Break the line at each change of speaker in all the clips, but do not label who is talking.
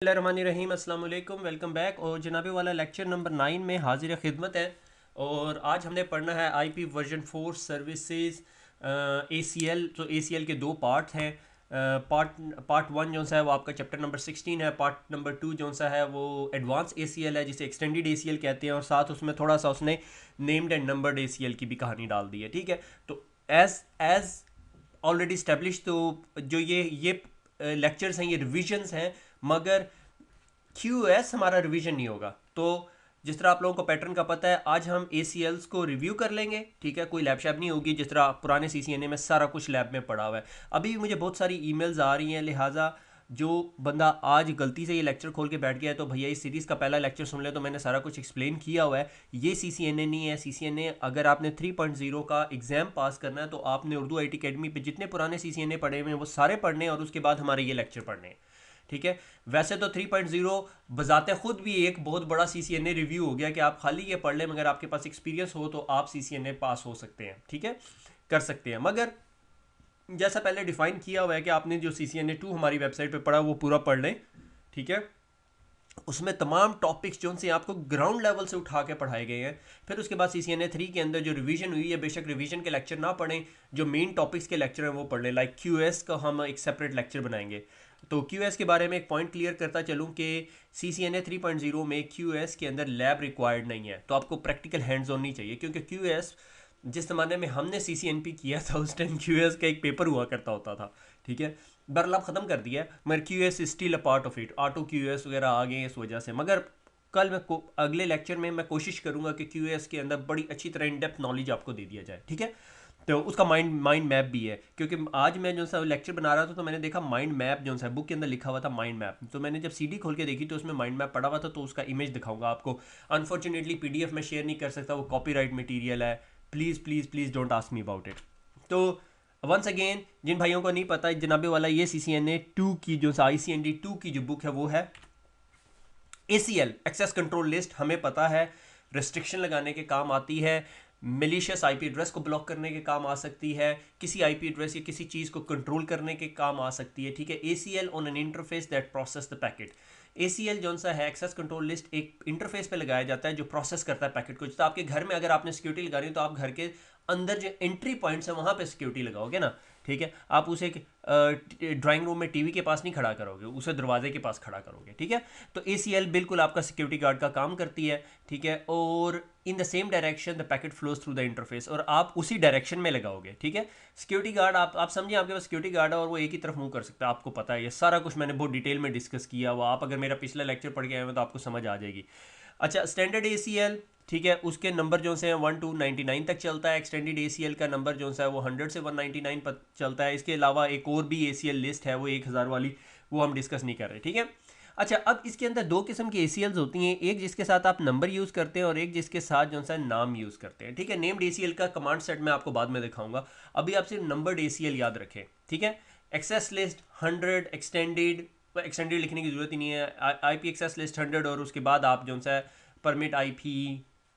रहीम अस्सलाम वालेकुम, welcome back. और जनाबे वाला लेक्चर नंबर 9 में हाजिर खिदमत है। और आज हमने पढ़ना है आईपी वर्जन 4 सर्विसेज एसीएल। तो एसीएल के दो पार्ट हैं। पार्ट वन जो सा है वो आपका चैप्टर नंबर 16 है। पार्ट नंबर 2 जो सा है वो एडवांस एसीएल है, जिसे एक्सटेंडेड एसीएल कहते हैं। और साथ उसमें थोड़ा सा उसने नेम्ड एंड नंबर्ड एसीएल की भी कहानी डाल दी है। ठीक है, तो एज एज ऑलरेडी स्टेब्लिश, तो जो ये लेक्चर्स हैं, ये रिविजन्स हैं, मगर क्यू एस हमारा रिवीजन नहीं होगा। तो जिस तरह आप लोगों को पैटर्न का पता है, आज हम ए सी एल्स को रिव्यू कर लेंगे। ठीक है, कोई लैब शैब नहीं होगी, जिस तरह पुराने सी सी एन ए में सारा कुछ लैब में पड़ा हुआ है। अभी भी मुझे बहुत सारी ईमेल्स आ रही हैं, लिहाजा जो बंदा आज गलती से ये लेक्चर खोल के बैठ गया है, तो भैया इस सीरीज़ का पहला लेक्चर सुन ले, तो मैंने सारा कुछ एक्सप्लेन किया हुआ है। ये सी सी एन ए नहीं है। सी सी एन ए अगर आपने 3.0 का एग्ज़ाम पास करना है, तो आपने उर्दू आई टी अकेडमी पर जितने पुराने सी सी एन ए पढ़े हुए हैं वो सारे पढ़ने हैं, और उसके बाद हमारे ये लेक्चर पढ़ने हैं। ठीक है, वैसे तो 3.0 बजाते खुद भी एक बहुत बड़ा सी सी एन ए रिव्यू हो गया कि आप खाली ये पढ़ लें, मगर आपके पास एक्सपीरियंस हो तो आप सी सी एन ए पास हो सकते हैं। ठीक है, कर सकते हैं। मगर जैसा पहले डिफाइन किया हुआ है कि आपने जो सी सी एन ए 2 हमारी वेबसाइट पे पढ़ा वो पूरा पढ़ लें। ठीक है, उसमें तमाम टॉपिक्स जो से आपको ग्राउंड लेवल से उठा के पढ़ाए गए हैं। फिर उसके बाद सी सी एन ए 3 के अंदर जो रिवीजन हुई है, बेशक रिवीजन के लेक्चर ना पढ़ें, जो मेन टॉपिक्स के लेक्चर हैं वो पढ़ लें। लाइक क्यू एस का हम एक सेपरेट लेक्चर बनाएंगे। तो क्यू एस के बारे में एक पॉइंट क्लियर करता चलूँ कि सी सी एन ए 3.0 में क्यू एस के अंदर लैब रिक्वायर्ड नहीं है, तो आपको प्रैक्टिकल हैंड्स ऑन नहीं चाहिए। क्योंकि क्यू एस जिस ज़माने में हमने सी सी एन पी किया था, उस टाइम क्यू एस का एक पेपर हुआ करता होता था। ठीक है, बहरहाल अब ख़त्म कर दिया है, मगर Q S still a part of it. Auto Q S वगैरह आ गए हैं इस वजह से। मगर कल अगले लेक्चर में मैं कोशिश करूंगा कि क्यू एस के अंदर बड़ी अच्छी तरह इन डेप्थ नॉलेज आपको दे दिया जाए। ठीक है, तो उसका माइंड मैप भी है। क्योंकि आज मैं जो सा लेक्चर बना रहा था, तो मैंने देखा माइंड मैप जो सा बुक के अंदर लिखा हुआ था माइंड मैप। तो मैंने जब सीडी खोल के देखी तो उसमें माइंड मैप पड़ा हुआ था, तो उसका इमेज दिखाऊंगा आपको। अनफॉर्चुनेटली पीडीएफ में शेयर नहीं कर सकता, वो कॉपीराइट मटेरियल है। Please please please don't ask me about it. तो वंस अगेन, जिन भाइयों को नहीं पता, जनाबे वाला ये सी सी एन ए 2 की जो आई सी एन डी 2 की जो बुक है वो है ACL एक्सेस कंट्रोल लिस्ट। हमें पता है रिस्ट्रिक्शन लगाने के काम आती है, मिलीशियस आईपी एड्रेस को ब्लॉक करने के काम आ सकती है, किसी आईपी एड्रेस या किसी चीज़ को कंट्रोल करने के काम आ सकती है। ठीक है, ACL on an interface that process the packet. ACL जो सा है एक्सेस कंट्रोल लिस्ट, एक इंटरफेस पे लगाया जाता है जो प्रोसेस करता है पैकेट को। जैसे आपके घर में अगर आपने सिक्योरिटी लगानी है, तो आप घर के अंदर जो एंट्री पॉइंट्स है वहाँ पे सिक्योरिटी लगाओगे ना। ठीक है, आप उसे ड्राइंग रूम में टीवी के पास नहीं खड़ा करोगे, उसे दरवाजे के पास खड़ा करोगे। ठीक है, तो ACL बिल्कुल आपका सिक्योरिटी गार्ड का काम करती है। ठीक है, और in the same direction the packet flows through the interface, और आप उसी डायरेक्शन में लगाओगे। ठीक है, सिक्योरिटी गार्ड आप समझिए, आपके पास सिक्योरिटी गार्ड है और वो एक ही तरफ मूव कर सकता है। आपको पता है, ये सारा कुछ मैंने बहुत डिटेल में डिस्कस किया हुआ। आप अगर मेरा पिछला लेक्चर पढ़ के आए हो तो आपको समझ आ जाएगी। अच्छा, स्टैंडर्ड ACL, ठीक है, उसके नंबर जो से 1 to 99 तक चलता है। एक्सटेंडेड ACL का नंबर जो है वो 100 से 199 पर चलता है। इसके अलावा एक और भी ACL लिस्ट है, वो 1000 वाली, वो हम डिस्कस नहीं कर रहे। ठीक है, अच्छा, अब इसके अंदर दो किस्म की ACLs होती हैं, एक जिसके साथ आप नंबर यूज़ करते हैं और एक जिसके साथ जो है नाम यूज़ करते हैं। ठीक है, नेम्ड ACL का कमांड सेट मैं आपको बाद में दिखाऊंगा। अभी आप सिर्फ नंबर्ड ACL याद रखें। ठीक है, एक्सेस लिस्ट 100, एक्सटेंडेड लिखने की जरूरत ही नहीं है। IP एक्सेस लिस्ट 100, और उसके बाद आप जो है परमिट IP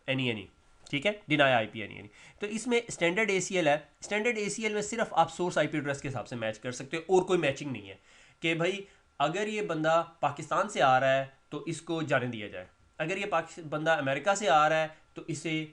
एनी। ठीक है, डिनाई IP एनी। तो इसमें स्टैंडर्ड ACL है। स्टैंडर्ड ACL में सिर्फ आप सोर्स IP एड्रेस के हिसाब से मैच कर सकते हो, और कोई मैचिंग नहीं है कि भाई अगर ये बंदा पाकिस्तान से आ रहा है तो इसको जाने दिया जाए, अगर ये बंदा अमेरिका से आ रहा है तो इसे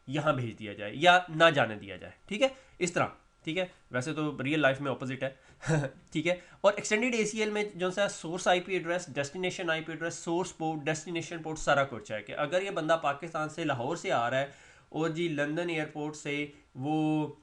यहाँ भेज दिया जाए या ना जाने दिया जाए। ठीक है, इस तरह। ठीक है, वैसे तो रियल लाइफ में ऑपोजिट है। ठीक है, और एक्सटेंडेड ACL में जो सा source IP address, destination IP address, source port, destination port, सारा कुछ है कि अगर ये बंदा पाकिस्तान से लाहौर से आ रहा है और जी लंदन एयरपोर्ट से वो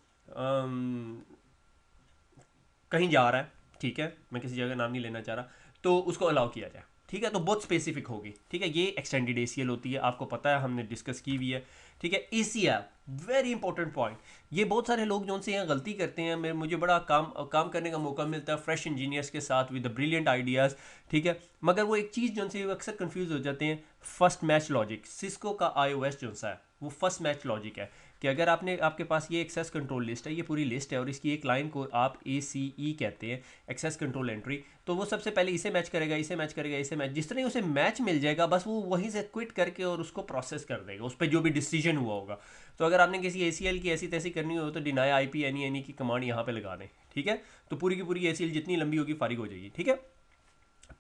कहीं जा रहा है, ठीक है, मैं किसी जगह नाम नहीं लेना चाह रहा, तो उसको अलाउ किया जाए। ठीक है, तो बहुत स्पेसिफिक होगी। ठीक है, ये एक्सटेंडेड ACL होती है, आपको पता है, हमने डिस्कस की हुई है। ठीक है, ACL वेरी इंपॉर्टेंट पॉइंट। ये बहुत सारे लोग जो उनसे यहाँ गलती करते हैं, मुझे बड़ा काम करने का मौका मिलता है फ्रेश इंजीनियर्स के साथ विद द ब्रिलियंट आइडियाज़। ठीक है, मगर वो एक चीज़ जो उनसे अक्सर कंफ्यूज हो जाते हैं, फर्स्ट मैच लॉजिक। सिस्को का iOS जो सा है वो फर्स्ट मैच लॉजिक है कि अगर आपके पास ये एक्सेस कंट्रोल लिस्ट है, ये पूरी लिस्ट है, और इसकी एक लाइन को आप ACE कहते हैं, एक्सेस कंट्रोल एंट्री, तो वो सबसे पहले इसे मैच करेगा, इसे मैच करेगा, इसे मैच, जिस तरह उसे मैच मिल जाएगा बस वो वहीं से क्विट करके और उसको प्रोसेस कर देगा, उस पर जो भी डिसीजन हुआ होगा। तो अगर आपने किसी ACL की ऐसी तैसी करनी हो तो डिनाई IP एनी की कमांड यहाँ पे लगा दें। ठीक है, तो पूरी की पूरी ACL जितनी लंबी होगी फारिग हो जाएगी। ठीक है,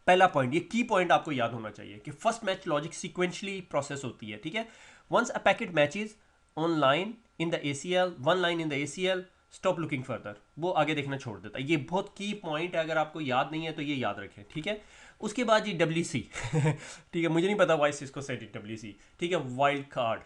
पहला पॉइंट, ये की पॉइंट आपको याद होना चाहिए कि first match logic sequentially process होती है, ठीक है। Once a packet matches on line in the ACL, one line in the ACL, stop looking further, वो आगे देखना छोड़ देता है। ये बहुत की पॉइंट है, अगर आपको याद नहीं है तो ये याद रखें, ठीक है। उसके बाद जी WC ठीक है, मुझे नहीं पता वाइस इसको सेट WC, ठीक है, वाइल्ड कार्ड,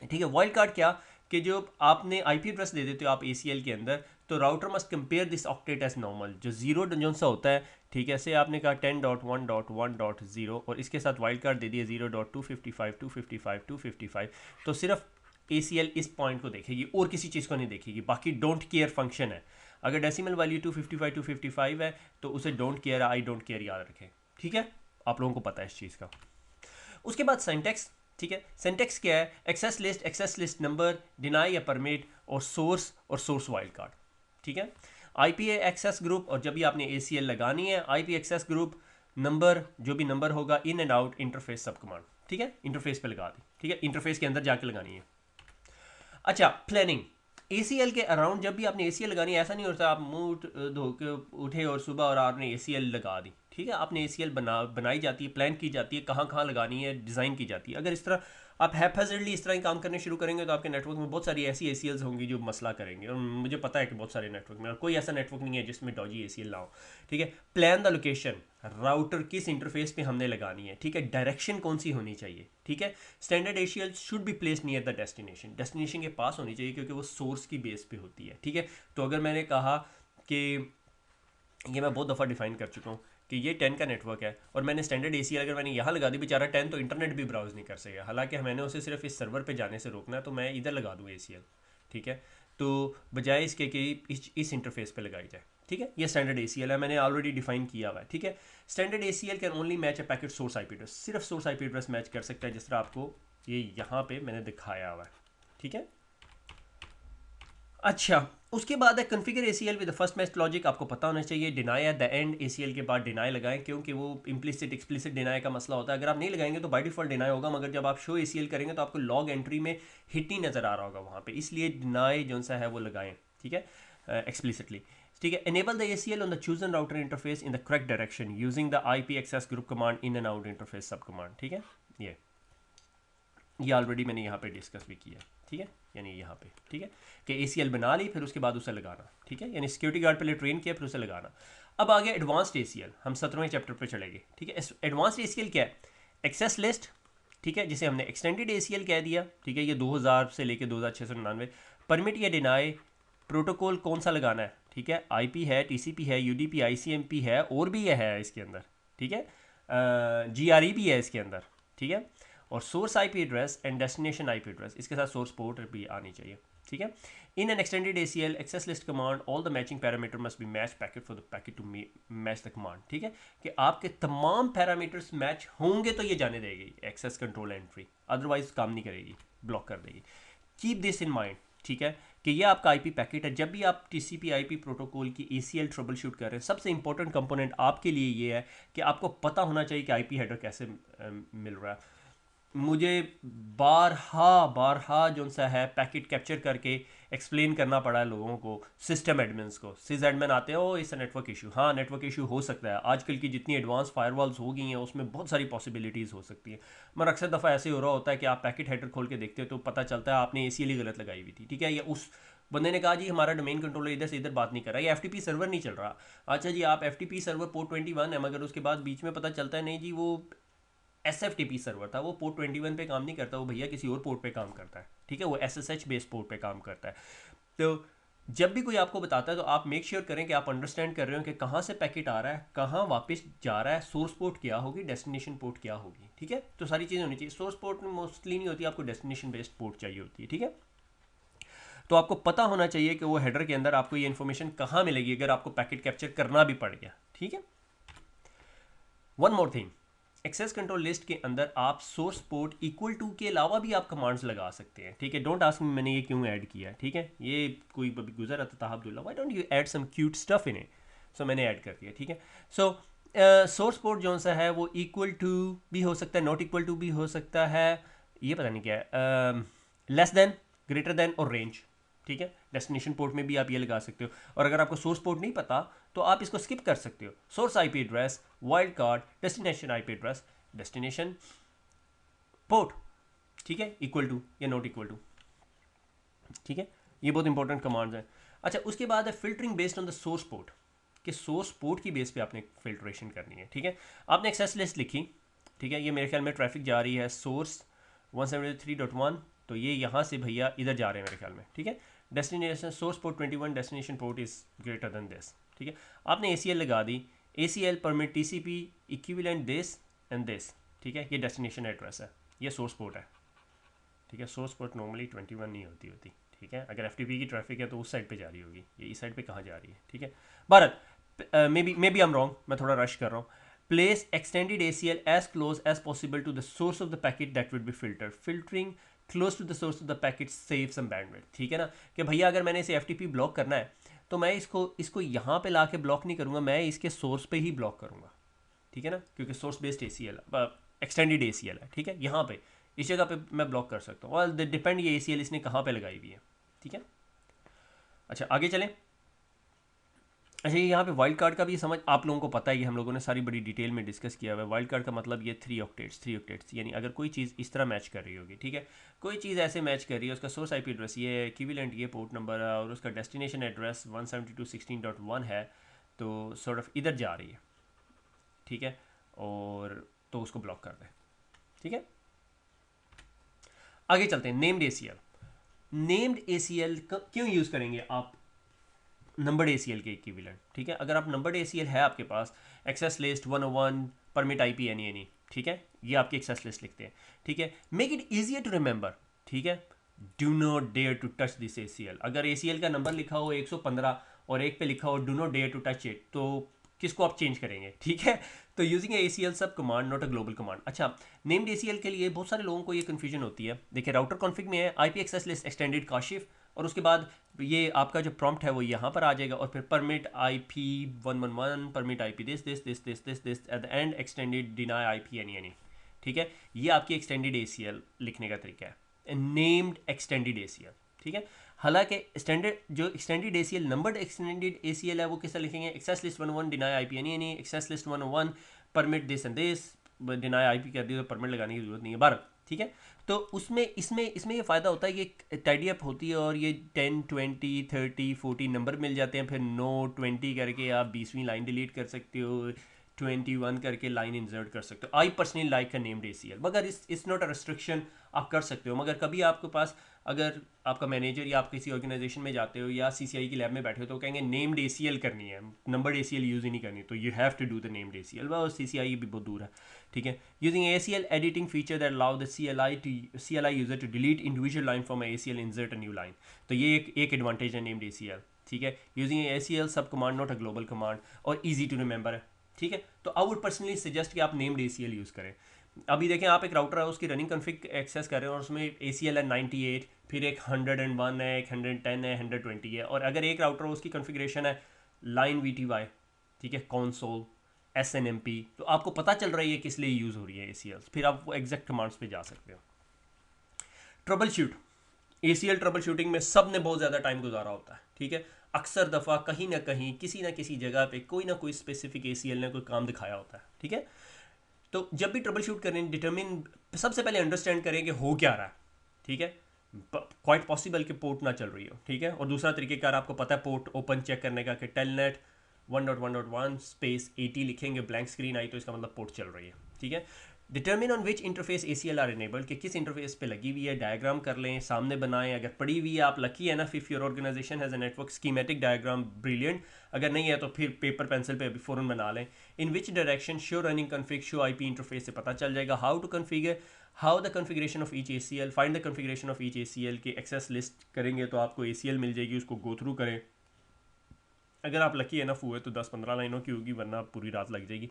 ठीक है। वाइल्ड कार्ड क्या, कि जो आपने IP एड्रेस दे देते हो आप ACL के अंदर, तो router must compare this octet as normal, जो जीरो जो सा होता है, ठीक है। से आपने कहा 10.1.1.0 और इसके साथ वाइल्ड कार्ड दे दिया 0.255 255 255, तो सिर्फ ACL इस पॉइंट को देखेगी और किसी चीज़ को नहीं देखेगी। बाकी डोंट केयर फंक्शन है, अगर डेसिमल वैल्यू 255 है तो उसे don't care, I don't care याद रखें, ठीक है। आप लोगों को पता है इस चीज़ का। उसके बाद सिंटैक्स, ठीक है। सिंटैक्स क्या है, एक्सेस लिस्ट नंबर, डिनाई या परमिट, और सोर्स वाइल्ड कार्ड, ठीक है। IP एक्सेस ग्रुप, और जब भी आपने ACL लगानी है IP एक्सेस ग्रुप नंबर, जो भी नंबर होगा इन and out interface sub command, ठीक है। इंटरफेस पे लगा दी, ठीक है, इंटरफेस के अंदर जाके लगानी है। अच्छा, प्लानिंग, ACL के अराउंड जब भी आपने ACL लगानी है, ऐसा नहीं होता आप मुंह धो के उठे और सुबह और आपने ACL लगा दी, ठीक है। आपने ACL बनाई जाती है, प्लान की जाती है, कहाँ कहाँ लगानी है डिज़ाइन की जाती है। अगर इस तरह आप हैphazardly इस तरह ही काम करने शुरू करेंगे तो आपके नेटवर्क में बहुत सारी ऐसी ACLs होंगी जो मसला करेंगे, और मुझे पता है कि बहुत सारे नेटवर्क में, और कोई ऐसा नेटवर्क नहीं है जिसमें डॉजी ACL ना हो, ठीक है। प्लान द लोकेशन, राउटर किस इंटरफेस पे हमने लगानी है, ठीक है। डायरेक्शन कौन सी होनी चाहिए, ठीक है। Standard ACL should be place near the destination के पास होनी चाहिए, क्योंकि वो सोर्स की बेस पे होती है, ठीक है। तो अगर मैंने कहा कि ये मैं बहुत दफ़ा डिफाइन कर चुका हूँ कि ये 10 का नेटवर्क है और मैंने स्टैंडर्ड ACL अगर मैंने यहाँ लगा दी, बेचारा 10 तो इंटरनेट भी ब्राउज नहीं कर सकेगा, हालांकि मैंने उसे सिर्फ इस सर्वर पे जाने से रोकना है, तो मैं इधर लगा दूँ ACL, ठीक है। तो बजाय इसके कि इस इंटरफेस पे लगाई जाए, ठीक है। ये स्टैंडर्ड ACL है, मैंने ऑलरेडी डिफाइन किया हुआ है, ठीक है। Standard ACL can only match a packet source IP address, सिर्फ सोर्स IP एड्रेस मैच कर सकता है, जिस तरह आपको ये यहाँ पे मैंने दिखाया हुआ है, ठीक है। अच्छा, उसके बाद है configure ACL with the first match logic, आपको पता होना चाहिए। Deny at the end ACL के बाद डिनाई लगाएं, क्योंकि वो इम्प्लिसिट एक्सप्लिसिट डिनाई का मसला होता है। अगर आप नहीं लगाएंगे तो बाय डिफॉल्ट डिनाई होगा, मगर जब आप शो ACL करेंगे तो आपको लॉग एंट्री में हिट ही नज़र आ रहा होगा वहाँ पे, इसलिए डिनाई जो सा है वो लगाएं, ठीक है, एक्सप्लिसिटली, ठीक है। Enable the ACL on the chosen router interface in the correct direction using the IP access group command in and out interface sub command, ठीक है। ये ऑलरेडी मैंने यहाँ पे डिस्कस भी किया, ठीक है, यानी यहाँ पे, ठीक है, कि ACL बना ली फिर उसके बाद उसे लगाना, ठीक है, यानी सिक्योरिटी गार्ड पहले ट्रेन किया फिर उसे लगाना। अब आ गया एडवांस्ड ACL, हम 17वें चैप्टर पे चलेंगे, ठीक है। एडवांस्ड ACL क्या है, एक्सेस लिस्ट, ठीक है, जिसे हमने एक्सटेंडेड ACL कह दिया, ठीक है, ये 2000 से लेकर 2699। परमिट या डिनाई, प्रोटोकॉल कौन सा लगाना है, ठीक है, IP है, TCP है, UDP ICMP है, और भी ये है इसके अंदर, ठीक है, GRE भी है इसके अंदर, ठीक है। और source IP address and destination IP address, इसके साथ सोर्स पोर्ट भी आनी चाहिए, ठीक है। In an extended ACL access list command all the matching parameter must be match packet for the packet to match the command, ठीक है, कि आपके तमाम पैरामीटर्स मैच होंगे तो ये जाने देगी एक्सेस कंट्रोल एंट्री, अदरवाइज काम नहीं करेगी, ब्लॉक कर देगी। कीप दिस इन माइंड, ठीक है, कि ये आपका IP पैकेट है। जब भी आप TCP IP प्रोटोकॉल की ACL ट्रबल शूट कर रहे हैं, सबसे इंपॉर्टेंट कंपोनेंट आपके लिए ये है कि आपको पता होना चाहिए कि IP हेडर कैसे मिल रहा है। मुझे बारहा जो सा है पैकेट कैप्चर करके एक्सप्लेन करना पड़ा है लोगों को, सिस्टम एडमिन्स को। सिस एडमिन आते हैं, ओ इससे नेटवर्क इशू, हाँ नेटवर्क इशू हो सकता है, आजकल की जितनी एडवांस फायरवॉल्स हो गई हैं उसमें बहुत सारी पॉसिबिलिटीज़ हो सकती है, मगर अक्सर दफ़ा ऐसे हो रहा होता है कि आप पैकेट हेडर खोल के देखते हो तो पता चलता है आपने ACL ही गलत लगाई हुई थी, ठीक है, या उस बंदे ने कहा जी हमारा डोमेन कंट्रोलर इधर से इधर बात नहीं कर रहा, ये FTP सर्वर नहीं चल रहा। अच्छा जी, आप FTP सर्वर पोर्ट 21 है, मगर उसके बाद बीच में पता चलता है नहीं जी वो SFTP सर्वर था, वो पोर्ट 21 पे काम नहीं करता, वो भैया किसी और पोर्ट पे काम करता है, ठीक है, वो SSH बेस्ड पोर्ट पे काम करता है। तो जब भी कोई आपको बताता है तो आप मेक श्योर करें कि आप अंडरस्टैंड कर रहे हो कि कहाँ से पैकेट आ रहा है, कहाँ वापस जा रहा है, सोर्स पोर्ट क्या होगी, डेस्टिनेशन पोर्ट क्या होगी, ठीक है। तो सारी चीज़ें होनी चाहिए। सोर्स पोर्ट मोस्टली नहीं होती, आपको डेस्टिनेशन बेस्ड पोर्ट चाहिए होती है, ठीक है। तो आपको पता होना चाहिए कि वो हेडर के अंदर आपको ये इन्फॉर्मेशन कहाँ मिलेगी अगर आपको पैकेट कैप्चर करना भी पड़ गया, ठीक है। One more thing, access control list के अंदर आप सोर्स पोर्ट इक्वल टू के अलावा भी आप कमांड्स लगा सकते हैं, ठीक है। डोंट आस्क मी मैंने ये क्यों ऐड किया है, ठीक है, ये कोई अभी गुजर रहा था Abdullah, why don't you add some cute stuff in it, so मैंने ऐड कर दिया, ठीक है। सो सोर्स पोर्ट जो सा है वो इक्वल टू भी हो सकता है, नॉट इक्वल टू भी हो सकता है, ये पता नहीं क्या है, लेस देन, ग्रेटर देन और रेंज, ठीक है। डेस्टिनेशन पोर्ट में भी आप ये लगा सकते हो। और अगर आपको सोर्स पोर्ट नहीं पता तो आप इसको स्किप कर सकते हो। Source IP address, wild card, destination IP address, destination port, ठीक है, इक्वल टू या नॉट इक्वल टू, ठीक है। ये बहुत इंपॉर्टेंट कमांड्स हैं। अच्छा, उसके बाद है filtering based on the source port, कि सोर्स पोर्ट की बेस पे आपने फिल्ट्रेशन करनी है, ठीक है। आपने एक्सेस लिस्ट लिखी, ठीक है, ये मेरे ख्याल में ट्रैफिक जा रही है सोर्स 173.1, तो ये यहाँ से भैया इधर जा रहे हैं मेरे ख्याल में, ठीक है। Destination source port 21, destination port is greater than this, ठीक है। आपने ACL लगा दी, ACL permit TCP equivalent this and this, ठीक है। ये डेस्टिनेशन एड्रेस है, ये सोर्स पोर्ट है, ठीक है। सोर्स पोर्ट नॉर्मली 21 नहीं होती, ठीक है। अगर FTP की ट्रैफिक है तो उस साइड पे जा रही होगी, ये इस साइड पे कहाँ जा रही है, ठीक है। भारत may be I am wrong, मैं थोड़ा रश कर रहा हूँ। Place extended ACL as close as possible to the source of the packet that would be filter, filtering close to the source of the packet save some bandwidth, ठीक है ना। कि भैया अगर मैंने इसे FTP ब्लॉक करना है तो मैं इसको यहाँ पे ला के ब्लॉक नहीं करूँगा, मैं इसके सोर्स पे ही ब्लॉक करूँगा, ठीक है ना, क्योंकि source based ACL extended ACL है, ठीक है। यहाँ पे इस जगह पे मैं ब्लॉक कर सकता हूँ, और डिपेंड ये ACL इसने कहाँ पे लगाई हुई है, ठीक है। अच्छा, आगे चलें। अच्छा, ये यहाँ पे वाइल्ड कार्ड का भी समझ आप लोगों को पता है, ये हम लोगों ने सारी बड़ी डिटेल में डिस्कस किया हुआ है। वाइल्ड कार्ड का मतलब ये 3 ऑक्टेट्स, यानी अगर कोई चीज़ इस तरह मैच कर रही होगी, ठीक है, कोई चीज़ ऐसे मैच कर रही है, उसका सोर्स IP एड्रेस ये है, इक्विवेलेंट ये पोर्ट नंबर है, और उसका डेस्टिनेशन एड्रेस 172.16.1 है, तो सॉर्ट ऑफ इधर जा रही है, ठीक है, और तो उसको ब्लॉक कर दें, ठीक है। आगे चलते हैं। नेम्ड ACL क्यों यूज़ करेंगे आप नंबर्ड ACL के इक्विवेलेंट, ठीक है। अगर आप नंबर्ड ACL है आपके पास, access list 101 permit IP any, ठीक है, ये आपकी एक्सेस लिस्ट लिखते हैं, ठीक है। Make it easier to remember, ठीक है। Do not dare to touch this ACL। अगर ACL का नंबर लिखा हो 115 और एक पे लिखा हो do not dare to touch it, तो किसको आप चेंज करेंगे, ठीक है। तो using ACL sub command, not a global command. अच्छा, नेम्ड ACL के लिए बहुत सारे लोगों को ये कन्फ्यूजन होती है। देखिए, राउटर कॉन्फ़िग में है IP access list extended Kashif, और उसके बाद ये आपका जो प्रॉम्प्ट है वो यहाँ पर आ जाएगा, और फिर permit IP 111, permit IP this at the end extended deny IP any, ठीक है। ये आपकी एक्सटेंडेड ACL लिखने का तरीका है, नेम्ड एक्सटेंडेड ACL, ठीक है। हालांकि extended ACL, numbered extended ACL है, वो किस तरह लिखेंगे, access list 101 deny IP any, access list 101 permit this and this, deny IP कर दी तो परमिट लगाने की जरूरत नहीं है, 12, ठीक है। तो इसमें ये फ़ायदा होता है कि टाइडी अप होती है, और ये 10, 20, 30, 40 नंबर मिल जाते हैं, फिर 9, 20 करके आप 20वीं लाइन डिलीट कर सकते हो, 21 करके लाइन इंसर्ट कर सकते हो। I personally like a named ACL, मगर इट्स नॉट अ रेस्ट्रिक्शन, आप कर सकते हो। मगर कभी आपके पास, अगर आपका मैनेजर या आप किसी ऑर्गेनाइजेशन में जाते हो या CCI की लैब में बैठे हो, तो कहेंगे नेम्ड ACL करनी है, नंबर्ड ACL यूज़ ही नहीं करनी, तो you have to do the named ACL। वह CCI भी बहुत दूर है, ठीक है। Using ACL editing feature that allow the CLI user to delete individual line from ACL, insert a new line, तो ये एक एडवांटेज है नेम्ड ACL, ठीक है। Using ACL sub command, not a global command, और ईजी टू रिमेंबर है, ठीक है। तो आई वुड पर्सनली सजेस्ट कि आप नेम्ड ACL यूज़ करें। अभी देखें, आप एक राउटर है, उसकी रनिंग कॉन्फ़िग एक्सेस कर रहे हैं, और उसमें ACL है 98, फिर एक 101 है, एक 110 है, 120 है, और अगर एक राउटर उसकी कॉन्फ़िगरेशन है लाइन VTY, ठीक है, कंसोल SNMP, तो आपको पता चल रही है किस लिए यूज़ हो रही है ACL, फिर आप वो एग्जैक्ट कमांड्स पे जा सकते हो। Trouble shoot, ACL trouble shooting में सब ने बहुत ज़्यादा टाइम गुजारा होता है, ठीक है। अक्सर दफ़ा कहीं ना कहीं किसी ना किसी जगह पे कोई ना कोई स्पेसिफिक ACL ने कोई काम दिखाया होता है, ठीक है। तो जब भी ट्रबल शूट करें, डिटर्मिन सबसे पहले अंडरस्टैंड करें कि हो क्या रहा है, ठीक है। क्वाइट पॉसिबल कि पोर्ट ना चल रही हो, ठीक है। और दूसरा तरीकेकार आपको पता है पोर्ट ओपन चेक करने का, कि टेलनेट 1.1.1 स्पेस 80 लिखेंगे, ब्लैंक स्क्रीन आई तो इसका मतलब पोर्ट चल रही है, ठीक है। Determine on which interface ACL are enabled, कि किस इंटरफेस पे लगी हुई है, डायग्राम कर लें, सामने बनाएं, अगर पड़ी हुई है आप लकी है ना, if your organization has a network schematic diagram, brilliant, अगर नहीं है तो फिर पेपर पेंसिल पे अभी फ़ौरन बना लें। In which direction show running config, show IP interface से पता चल जाएगा। How to configure, how the configuration of each ACL, find the configuration of each ACL की एक्सेस लिस्ट करेंगे तो आपको ACL मिल जाएगी, उसको गो थ्रू करें। अगर आप लकी एनफ हुए तो 10-15 लाइनों की होगी, वरना पूरी रात लग जाएगी।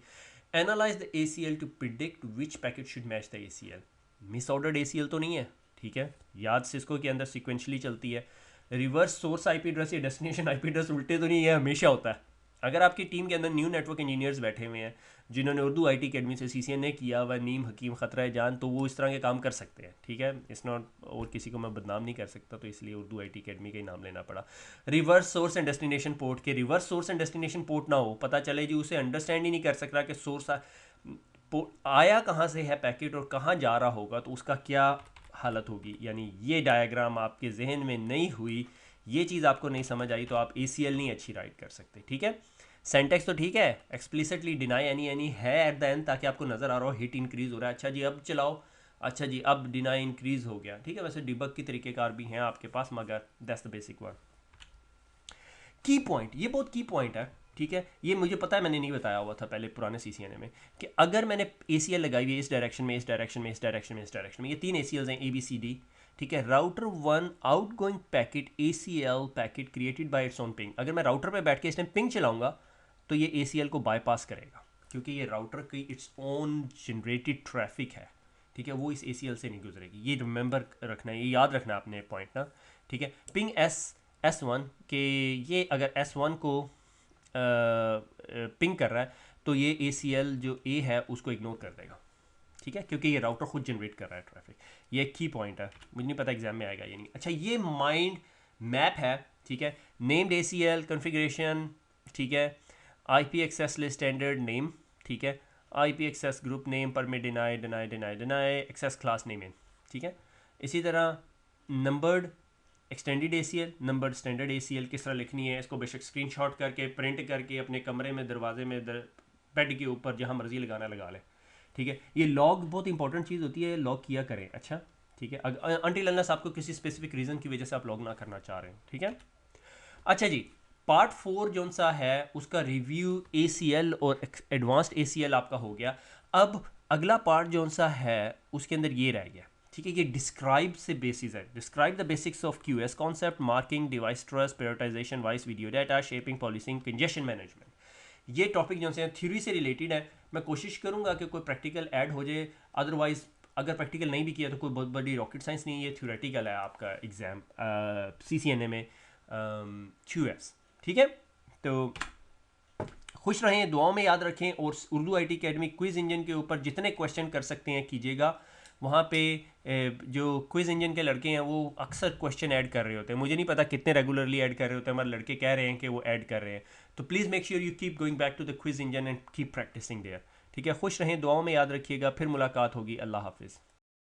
Analyze the ACL to predict which packet should match the ACL, misordered ACL तो नहीं है, ठीक है। याद सिस्को के अंदर सिक्वेंशली चलती है। रिवर्स सोर्स IP एड्रेस या डेस्टिनेशन IP एड्रेस उल्टे तो नहीं है, हमेशा होता है। अगर आपकी टीम के अंदर न्यू नेटवर्क इंजीनियर्स बैठे हुए हैं जिन्होंने उर्दू आईटी अकेडमी से सीसीएनए किया हुआ, नीम हकीम ख़तरा जान, तो वो इस तरह के काम कर सकते हैं, ठीक है। इट्स नॉट, और किसी को मैं बदनाम नहीं कर सकता, तो इसलिए उर्दू आईटी अकेडमी का ही नाम लेना पड़ा। Reverse source and destination port के reverse source and destination port ना हो, पता चले जी उसे अंडरस्टैंड ही नहीं कर सक रहा कि सोर्स आया कहाँ से है पैकेट और कहाँ जा रहा होगा, तो उसका क्या हालत होगी। यानी ये डायग्राम आपके जहन में नहीं हुई, ये चीज़ आपको नहीं समझ आई, तो आप ACL नहीं अच्छी राइट कर सकते, ठीक है। सेंटेक्स तो ठीक है, एक्सप्लिसिटली डिनाई एनी है एट द एंड, ताकि आपको नज़र आ रहा हो हिट इंक्रीज हो रहा है, अच्छा जी अब चलाओ, अच्छा जी अब डिनाई इंक्रीज हो गया, ठीक है। वैसे डिबग की तरीक़ेकार भी हैं आपके पास, मगर दैट्स द बेसिक वर्ड। की पॉइंट, ये बहुत की पॉइंट है, ठीक है। ये मुझे पता है, मैंने नहीं बताया हुआ था पहले पुराने CCNA में, कि अगर मैंने ACL लगाई हुई है इस डायरेक्शन में, इस डायरेक्शन में, इस डायरेक्शन में, इस डायरेक्शन में, ये 3 ACLs हैं ABCD, ठीक है। Router 1 outgoing packet ACL packet created by its own ping, अगर मैं राउटर पे बैठ के इसमें पिंग चलाऊंगा तो ये ACL को बाईपास करेगा, क्योंकि ये राउटर की इट्स ओन जनरेटेड ट्रैफिक है, ठीक है, वो इस ACL से नहीं गुजरेगी। ये रिमेंबर रखना है, ये याद रखना है अपने पॉइंट ना, ठीक है। पिंग S1 के, ये अगर S1 को पिंग कर रहा है तो ये ACL जो A है उसको इग्नोर कर देगा, ठीक है, क्योंकि ये राउटर खुद जनरेट कर रहा है ट्रैफिक। ये एक की पॉइंट है, मुझे नहीं पता एग्जाम में आएगा या नहीं। अच्छा, ये माइंड मैप है, ठीक है। नेम्ड ACL कॉन्फ़िगरेशन, ठीक है। IP access list standard name, ठीक है। IP access group name, permit deny deny deny deny, access class name in, ठीक है। इसी तरह numbered extended ACL, number standard ACL किस तरह लिखनी है, इसको बेशक स्क्रीनशॉट करके प्रिंट करके अपने कमरे में, दरवाजे में, बेड के ऊपर, जहाँ मर्जी लगाना लगा लें, ठीक है। ये लॉग बहुत इंपॉर्टेंट चीज़ होती है, लॉग किया करें, अच्छा, ठीक है। अनटिल अनलेस आपको किसी स्पेसिफिक रीज़न की वजह से आप लॉग ना करना चाह रहे हैं, ठीक है। अच्छा जी, पार्ट 4 जो सा है उसका रिव्यू ACL और एडवांस्ड ACL आपका हो गया। अब अगला पार्ट जो सा है उसके अंदर ये रह गया, ठीक है। ये डिस्क्राइब से बेसिस है, describe the basics of QS concept, marking, device trust, prioritization, voice video data, shaping, policing, congestion management. ये टॉपिक जो से थ्योरी से रिलेटेड है। मैं कोशिश करूंगा कि कोई प्रैक्टिकल ऐड हो जाए, अदरवाइज अगर प्रैक्टिकल नहीं भी किया तो कोई बहुत बड़ी रॉकेट साइंस नहीं है, ये थ्योरेटिकल है आपका एग्ज़ाम CCNA में QS, ठीक है। तो खुश रहें, दुआओं में याद रखें, और Urdu IT academy quiz engine के ऊपर जितने क्वेश्चन कर सकते हैं कीजिएगा। वहाँ पे जो क्विज़ इंजन के लड़के हैं वो अक्सर क्वेश्चन ऐड कर रहे होते हैं, मुझे नहीं पता कितने रेगुलरली ऐड कर रहे होते हैं, हमारे लड़के कह रहे हैं कि वो ऐड कर रहे हैं। तो please make sure you keep going back to the quiz engine and keep practicing there, ठीक है। खुश रहें, दुआओं में याद रखिएगा, फिर मुलाकात होगी, अल्लाह हाफिज़।